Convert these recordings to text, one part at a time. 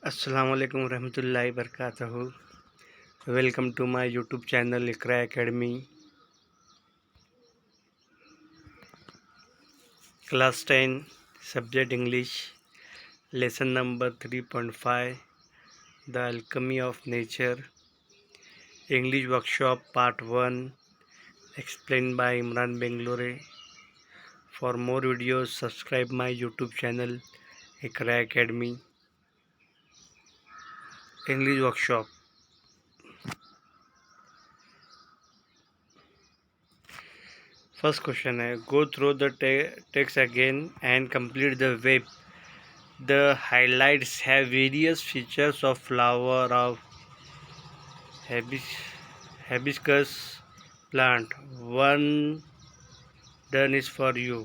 अस्सलामुअलैकुम रहमतुल्लाहि वबरकातुहू। Welcome to my YouTube channel Iqra academy. Class 10 subject English, lesson number 3.5 the alchemy of nature, English workshop part 1 explain by Imran Bangalore. For more videos subscribe my YouTube channel Iqra academy. English workshop. First question है, go through the text again and complete the web. The highlights have various features of flower of hibiscus plant. One done is for you.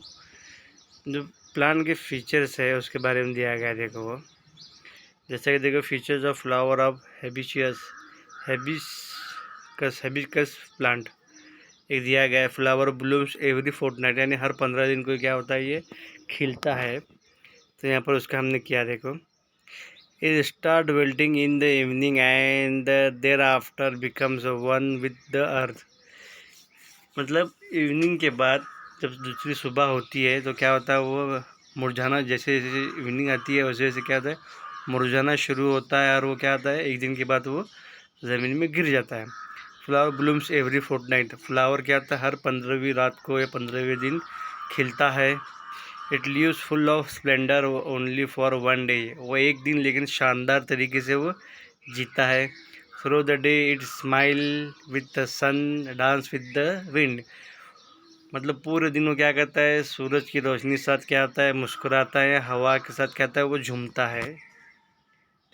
जो plant के features है उसके बारे में दिया गया है। देखो वो जैसे कि देखो features of flower of hibiscus plant एक दिया गया है। फ्लावर ब्लूम्स एवरी फोर्टनाइट, यानी हर 15 दिन को क्या होता है, ये खिलता है। तो यहाँ पर उसका हमने किया, देखो It start wilting in the evening and thereafter becomes one with the earth. मतलब इवनिंग के बाद जब दूसरी सुबह होती है तो क्या होता है, वो मुरझाना, जैसे जैसे इवनिंग आती है वैसे वैसे क्या होता है, मुरझाना शुरू होता है और वो क्या होता है, एक दिन के बाद वो ज़मीन में गिर जाता है। Flower blooms every fortnight, flower क्या होता है, हर 15वीं रात को या 15वें दिन खिलता है। It leaves full of splendour only for one day, वो एक दिन लेकिन शानदार तरीके से वो जीता है। Through the day it smile with the sun, dance with the wind, मतलब पूरे दिन वो क्या करता है, सूरज की रोशनी के साथ क्या होता है, मुस्कुराता है, हवा के साथ क्या होता है, वो झूमता है।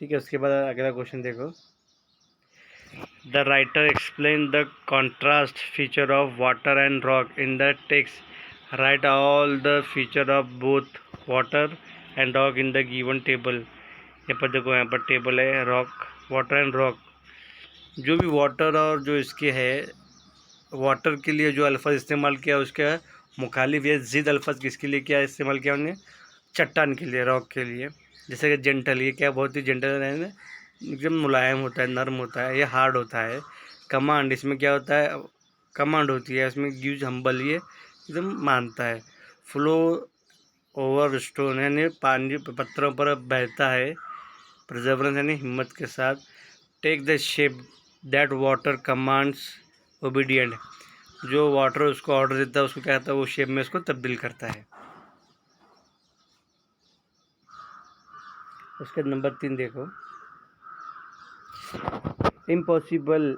ठीक है, उसके बाद अगला क्वेश्चन देखो। The writer explain the contrast feature of water and rock in the text. Write all the feature of both water and rock in the given table. यहाँ पर देखो, यहाँ पर टेबल है, रॉक, वाटर एंड रॉक। जो भी water और जो इसके है, वाटर के लिए जो अल्फाज इस्तेमाल किया उसका मुखालिफ या ज़िद अल्फाज किसके लिए क्या इस्तेमाल किया उन्होंने, चट्टान के लिए, रॉक के लिए। जैसे कि जेंटल, ये क्या बहुत ही जेंटल है ना, एकदम मुलायम होता है, नर्म होता है। ये हार्ड होता है। कमांड, इसमें क्या होता है, कमांड होती है, इसमें गिव्स हम्बल, ये एकदम मानता है। फ्लो ओवर स्टोन, यानी पानी पत्थरों पर बहता है। प्रजर्वेंस यानी हिम्मत के साथ। Take the shape that water commands obedient, जो वाटर उसको ऑर्डर देता है उसको क्या कहता है, वो शेप में उसको तब्दील करता है। उसके नंबर 3 देखो। इम्पॉसिबल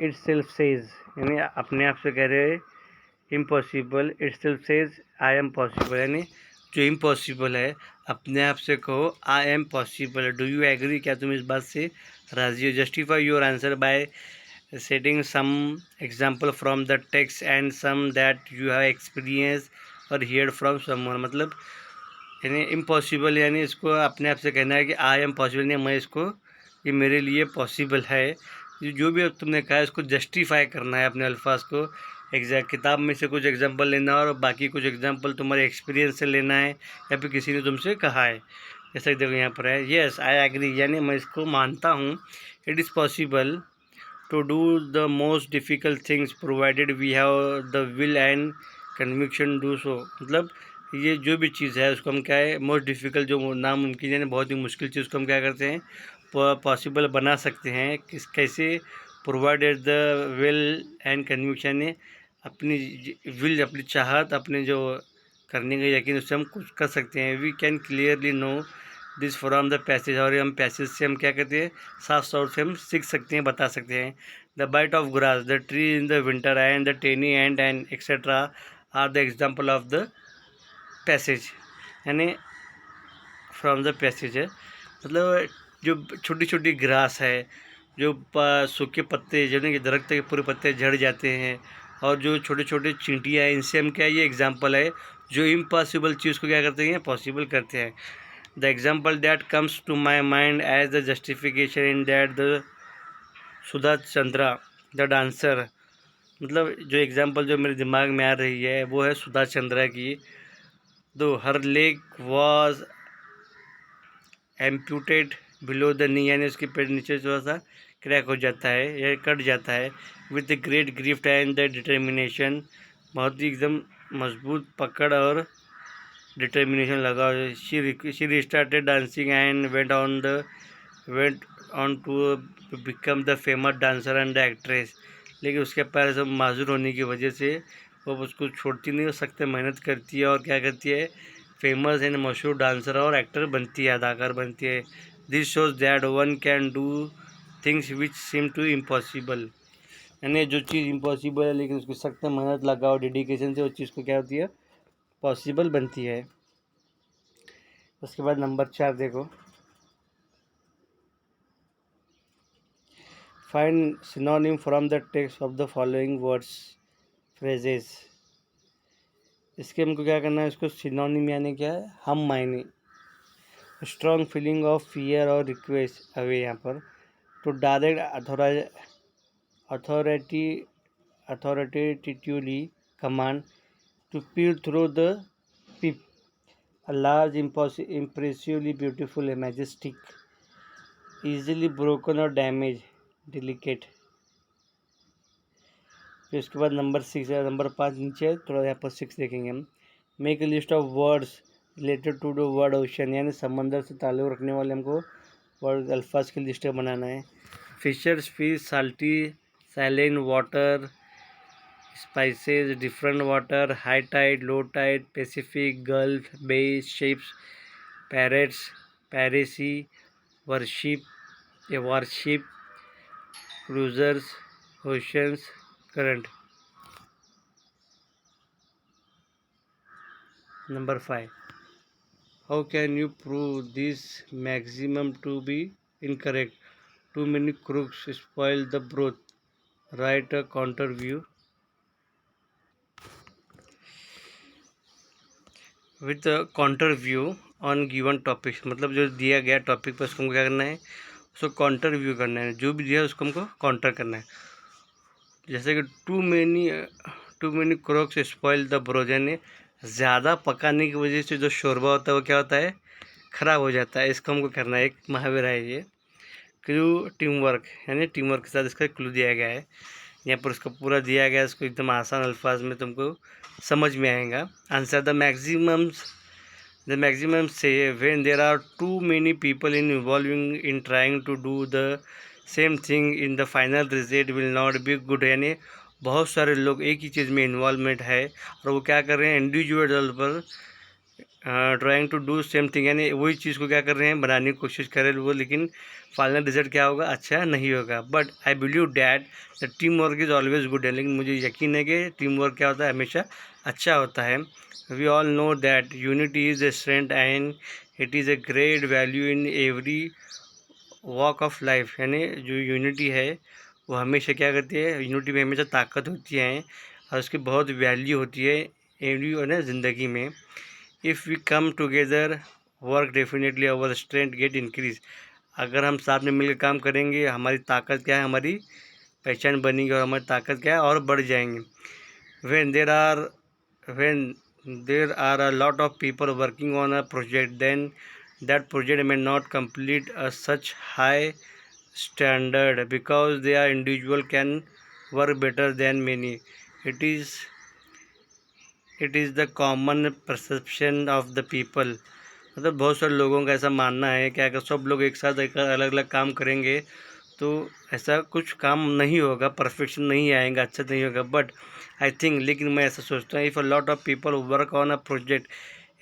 इट सेल्फ सेज, यानी अपने आप से कह रहे हैं, impossible itself says I am possible, यानी जो इम्पॉसिबल है अपने आप से कहो I am possible. Do you agree, क्या तुम इस बात से राजी हो। Justify your answer by setting some example from the text and some that you have experience और हियर्ड फ्रॉम समवन, मतलब यानी इम्पॉसिबल, यानी इसको अपने आप से कहना है कि आई एम पॉसिबल, नहीं मैं इसको, ये मेरे लिए पॉसिबल है। जो भी तुमने कहा है इसको जस्टिफाई करना है अपने अल्फाज को। एग्जैक्ट किताब में से कुछ एग्जांपल लेना और बाकी कुछ एग्जांपल तुम्हारे एक्सपीरियंस से लेना है या फिर किसी ने तुमसे कहा है। जैसे देखो यहाँ पर है, येस आई एग्री, यानी मैं इसको मानता हूँ। It is possible to do the most difficult things provided we have the will and conviction do so, मतलब ये जो भी चीज़ है उसको हम क्या है, मोस्ट डिफ़िकल्ट, जो नामुमकिन यानी बहुत ही मुश्किल चीज़ को हम क्या करते हैं, पॉसिबल बना सकते हैं। किस कैसे, provided the will and conviction, अपनी विल, अपनी चाहत, अपने जो करने का यकीन, उससे हम कुछ कर सकते हैं। We can clearly know this from the passage, और हम पैसेज से हम क्या करते हैं, साफ तौर से हम सीख सकते हैं, बता सकते हैं। The bite of grass, the tree in the winter and the tiny and etcetera are the example of the passage, यानी फ्रॉम द पैसेज है, मतलब जो छोटी छोटी ग्रास है, जो सूखे पत्ते, यानी कि दरख्त के पूरे पत्ते झड़ जाते हैं, और जो छोटे छोटे चींटियाँ हैं, इनसे हम क्या, ये एग्जाम्पल है जो इम्पॉसिबल चीज़ को क्या करते हैं, पॉसिबल करते हैं। The example that comes to my mind as the justification in that the Sudha Chandra the dancer, मतलब जो एग्जाम्पल जो मेरे दिमाग में आ रही है वो है सुधा चंद्रा की। दो हर leg was amputated below the knee, यानी उसके पेट नीचे थोड़ा सा क्रैक हो जाता है या कट जाता है। With the great grit and the determination, बहुत ही एकदम मजबूत पकड़ और डिटर्मिनेशन लगा। She started dancing and went on to become the famous dancer and the actress. लेकिन उसके पैर सब माजूर होने की वजह से वो उसको छोड़ती नहीं, हो सकते मेहनत करती है और क्या करती है, फेमस एंड मशहूर डांसर और एक्टर बनती है, अदाकार बनती है। This shows that one can do things which seem to impossible, यानी जो चीज़ इम्पॉसिबल है लेकिन उसको सख्त मेहनत लगाओ, डेडिकेशन से, उस चीज़ को क्या होती है, पॉसिबल बनती है। उसके बाद नंबर 4 देखो, find synonym from the text of the following words phrases. इसके हमको क्या करना है, इसको सिनोनिम यानी क्या है, हम मायने। स्ट्रॉन्ग फीलिंग ऑफ फियर और रिक्वेस्ट अवे, यहाँ पर to direct authority authoritatively command, to peer through the peep, a large, impressively beautiful, majestic, easily broken or damaged, delicate। फिर उसके बाद नंबर 6 है, नंबर 5 नीचे थोड़ा, यहाँ पर 6 देखेंगे हम। Make a list of words related to the word ocean, यानी समंदर से ताल्लुक़ रखने वाले हमको वर्ड अल्फाज की लिस्ट बनाना है। Fishers fish, salty, saline water, spices, different water, high tide, low tide, Pacific, Gulf, Bay, ships, parrots, piracy, warship, cruisers, oceans, current। Number 5. How can you prove this maximum to be incorrect? Too many crooks spoil the broth. Write a counter view with counter view on given topics, मतलब जो दिया गया topic पर उसको हमको क्या करना है, उसको काउंटर व्यू करना है, जो भी दिया है उसको हमको काउंटर करना है। जैसे कि too many cooks spoil the broth, यानी ज़्यादा पकाने की वजह से जो शोरबा होता है वो क्या होता है, ख़राब हो जाता है। इसको हमको करना है, एक मुहावरा है ये। क्लू टीम वर्क, यानी टीम वर्क के साथ इसका क्लू दिया गया है, यहाँ पर उसका पूरा दिया गया है, इसको एकदम आसान अल्फाज में तुमको समझ में आएगा। Answer the maximum say when there are too many people involving in trying to do the same thing in the final result will not be good, यानी बहुत सारे लोग एक ही चीज़ में इन्वॉल्वमेंट है और वो क्या कर रहे हैं, इंडिविजुअल पर trying to do same thing, यानी वही चीज़ को क्या कर रहे हैं, बनाने की कोशिश कर रहे हैं वो, लेकिन फाइनल रिजल्ट क्या होगा, अच्छा नहीं होगा। But I believe that the team work is always good है, लेकिन मुझे यकीन है कि टीम वर्क क्या होता है, हमेशा अच्छा होता है। We all know that unity is a strength and it is a great value in every walk of life, यानी जो यूनिटी है वो हमेशा क्या करती है, यूनिटी में हमेशा ताकत होती है और उसकी बहुत वैल्यू होती है एवरी ना ज़िंदगी में। If we come together work definitely our strength get increase, अगर हम साथ में मिलकर काम करेंगे हमारी ताकत क्या है, हमारी पहचान बनेगी और हमारी ताकत क्या है, और बढ़ जाएंगे। when there are a lot of people working on a project, then that project may not complete a such high standard because they are individual can work better than many. It is the common perception of the people, मतलब बहुत सारे लोगों का ऐसा मानना है कि अगर सब लोग एक साथ एक अलग अलग काम करेंगे तो ऐसा कुछ काम नहीं होगा, परफेक्शन नहीं आएगा, अच्छा नहीं होगा। बट आई थिंक, लेकिन मैं ऐसा सोचता हूँ, if a lot of people work on a project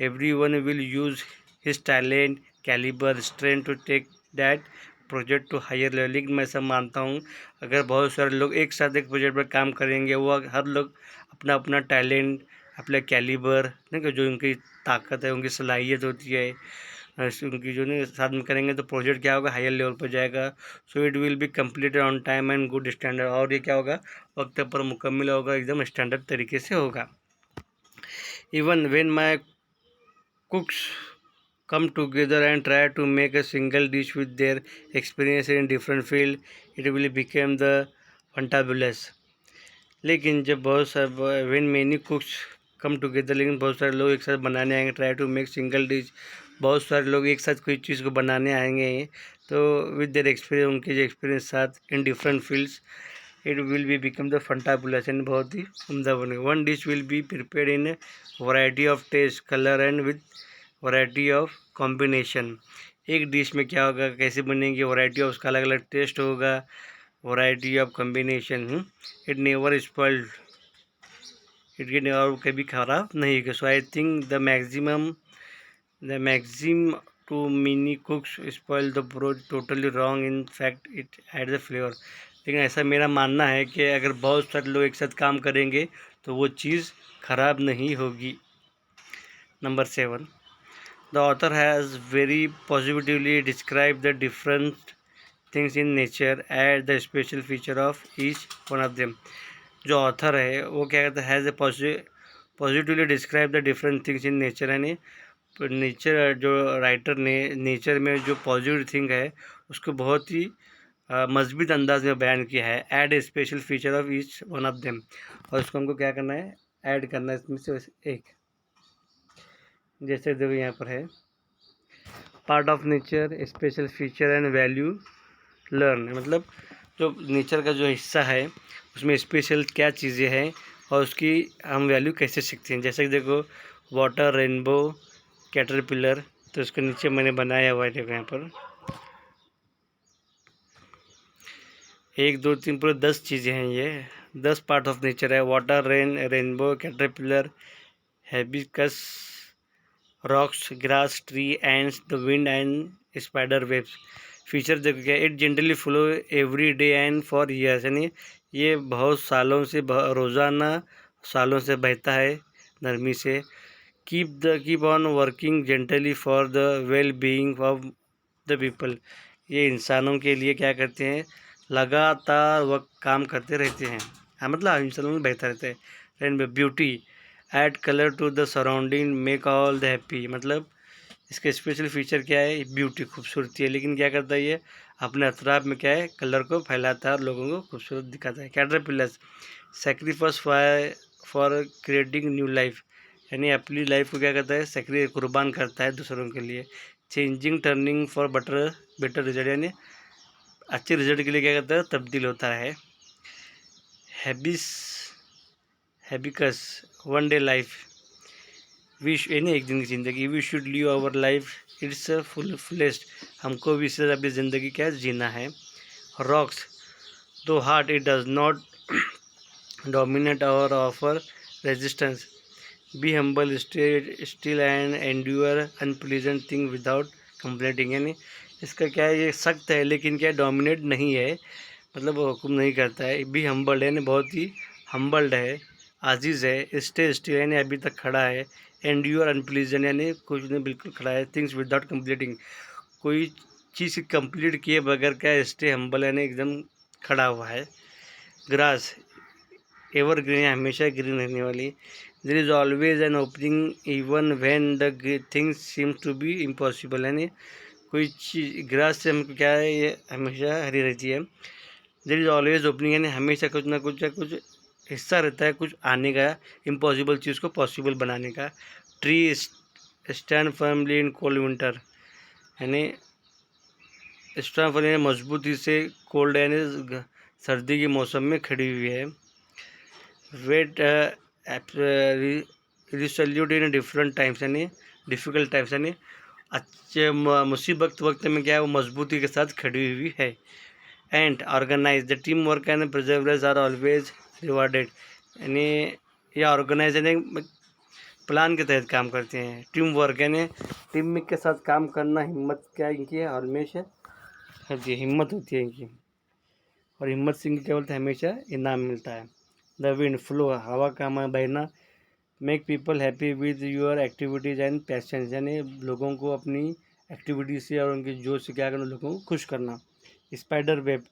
every one will use his talent, calibre, strength to take that project to higher level. लेकिन मैं ऐसा मानता हूँ अगर बहुत सारे लोग एक साथ एक प्रोजेक्ट पर काम करेंगे, वो हर लोग अपना अपना टैलेंट, अपना कैलिबर, नहीं, जो उनकी ताकत है, उनकी सलाहियत होती है, उनकी जो नहीं साथ में करेंगे तो प्रोजेक्ट क्या होगा, हायर लेवल पर जाएगा। So it will be completed on time and good standard, और ये क्या होगा, वक्त पर मुकम्मल होगा, एकदम स्टैंडर्ड तरीके से होगा। Even when my कुक्स come together and try to make a single dish with their experience in different field, it will become the fantabulous। लेकिन जब बहुत सारे when many cooks come together, लेकिन बहुत सारे लोग एक साथ बनाने आएंगे, try to make single dish बहुत सारे लोग एक साथ कोई चीज़ को बनाने आएंगे तो विद देयर एक्सपीरियंस, उनके जो एक्सपीरियंस साथ in different fields, it will be become the fantabulous and बहुत ही उम्दा बनेगा। One dish will be prepared in variety of taste, colour and with variety of combination. एक डिश में क्या होगा, कैसे बनेगी, वैरायटी ऑफ, उसका अलग अलग टेस्ट होगा, variety of combination. It never spoiled, it get और कभी ख़राब नहीं होगा। So I think the maxim too many cooks spoil the broth totally wrong, in fact it add the flavour. लेकिन ऐसा मेरा मानना है कि अगर बहुत सारे लोग एक साथ काम करेंगे तो वो चीज़ ख़राब नहीं होगी। Number 7, the author has very positively describe the different things in nature at the special feature of each one of them. जो ऑथर है वो क्या कहता है, has a positively describe the different things in nature, यानी nature, जो writer ने nature में जो पॉजिटिव थिंग है उसको बहुत ही मजबूत अंदाज में बयान किया है। Add a special feature of each one of them, और उसको हमको क्या करना है, ऐड करना है इसमें से एक। जैसे देखो यहाँ पर है, part of nature, special feature and value learn, मतलब जो नेचर का जो हिस्सा है उसमें स्पेशल क्या चीज़ें हैं और उसकी हम वैल्यू कैसे सीखते हैं। जैसे कि देखो वाटर, रेनबो, कैटरपिलर, तो इसके नीचे मैंने बनाया हुआ है, देखो यहाँ पर 1 2 3 पूरे 10 चीज़ें हैं, ये 10 पार्ट ऑफ नेचर है। Water, rainbow, caterpillar, hibiscus, rocks, grass, tree, ants, the wind and spider webs. Feature देखो क्या, it generally flow every day and for years, यानी ये बहुत सालों से, रोज़ाना सालों से बहता है नरमी से। Keep on working gently for the well being of the people, ये इंसानों के लिए क्या करते हैं, लगातार वक्त काम करते रहते हैं। हाँ, मतलब इंसानों में बहता रहता है। And beauty, add colour to the surrounding, make all the happy, मतलब इसका स्पेशल फीचर क्या है, ब्यूटी, खूबसूरती है। लेकिन क्या करता है, ये अपने अतराफ में क्या है, कलर को फैलाता है और लोगों को खूबसूरत दिखाता है। Caterpillars, sacrifice for creating new life, यानी अपनी लाइफ को क्या करता है, कुर्बान करता है दूसरों के लिए। Changing turning for better result, यानी अच्छे रिजल्ट के लिए क्या करता है, तब्दील होता है। हैबिकस, वन डे लाइफ, यानी एक दिन की ज़िंदगी। We should live our life its fullest, हमको भी इससे अपनी ज़िंदगी क्या जीना है। Rocks, though hard it does not dominate or offer resistance, be humble, stay still and endure unpleasant thing without complaining, यानी इसका क्या है, ये सख्त है लेकिन क्या डोमिनेट नहीं है, मतलब वो हुक्म नहीं करता है। बी हम्बल्ड, यानी बहुत ही हम्बल्ड है, आजीज़ है। स्टे स्टिल, यानी अभी तक खड़ा है। एंड्यूअर अनप्लीजेंट, यानी कुछ नहीं, बिल्कुल खड़ा है। थिंग्स विदाउट कंप्लीटिंग, कोई चीज़ कंप्लीट किए बगैर क्या, स्टे हम्बल, यानी एकदम खड़ा हुआ है। ग्रास, एवर ग्रीन, हमेशा ग्रीन रहने वाली। There is always an opening even when the things seem to be impossible, यानी कोई चीज़, ग्रास से हमको क्या है, ये हमेशा हरी रहती है। देयर इज़ ऑलवेज ओपनिंग, यानी हमेशा कुछ ना कुछ हिस्सा रहता है कुछ आने का, इम्पॉसिबल चीज़ को पॉसिबल बनाने का। Tree stand firmly in cold winter, यानी स्टैंड फर्मली, यानी मजबूती से, कोल्ड यानी सर्दी के मौसम में खड़ी हुई है। वेट रिसोल्यूट इन डिफरेंट टाइम्स, यानी डिफ़िकल्ट टाइम्स, यानी अच्छे मुसीबत वक्त में क्या है, वो मजबूती के साथ खड़ी हुई है। And organise, the team work and preservers are always rewarded, यानी ये ऑर्गेनाइज यानी प्लान के तहत काम करते हैं। टीम वर्क यानी टीम के साथ काम करना, हिम्मत क्या इनकी है, हमेशा होती है, हिम्मत होती है इनकी, और हिम्मत से इनकी क्या बोलते हैं, हमेशा इनाम मिलता है। द विंड फ्लो, हवा का बहना। Make people happy with your activities and passion, यानी लोगों को अपनी एक्टिविटी से और उनके जोश से क्या करना, लोगों को खुश करना। स्पाइडर वेब,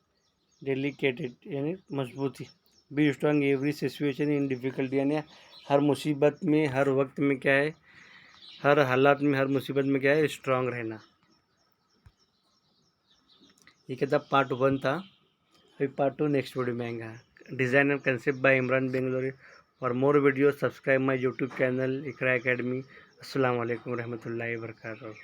डेलिकेटेड, यानी मजबूती। Be strong every situation in difficulty, यानी हर मुसीबत में, हर वक्त में क्या है, हर हालात में, हर मुसीबत में क्या है, स्ट्रांग रहना। ये किताब पार्ट 1 था, अभी पार्ट 2 नेक्स्ट वीडियो में आएगा। Design and concept by Imran Bangalori. For more video subscribe my YouTube channel Iqra academy. अस्सलाम वालेकुम रहमतुल्लाहि व बरकातहू।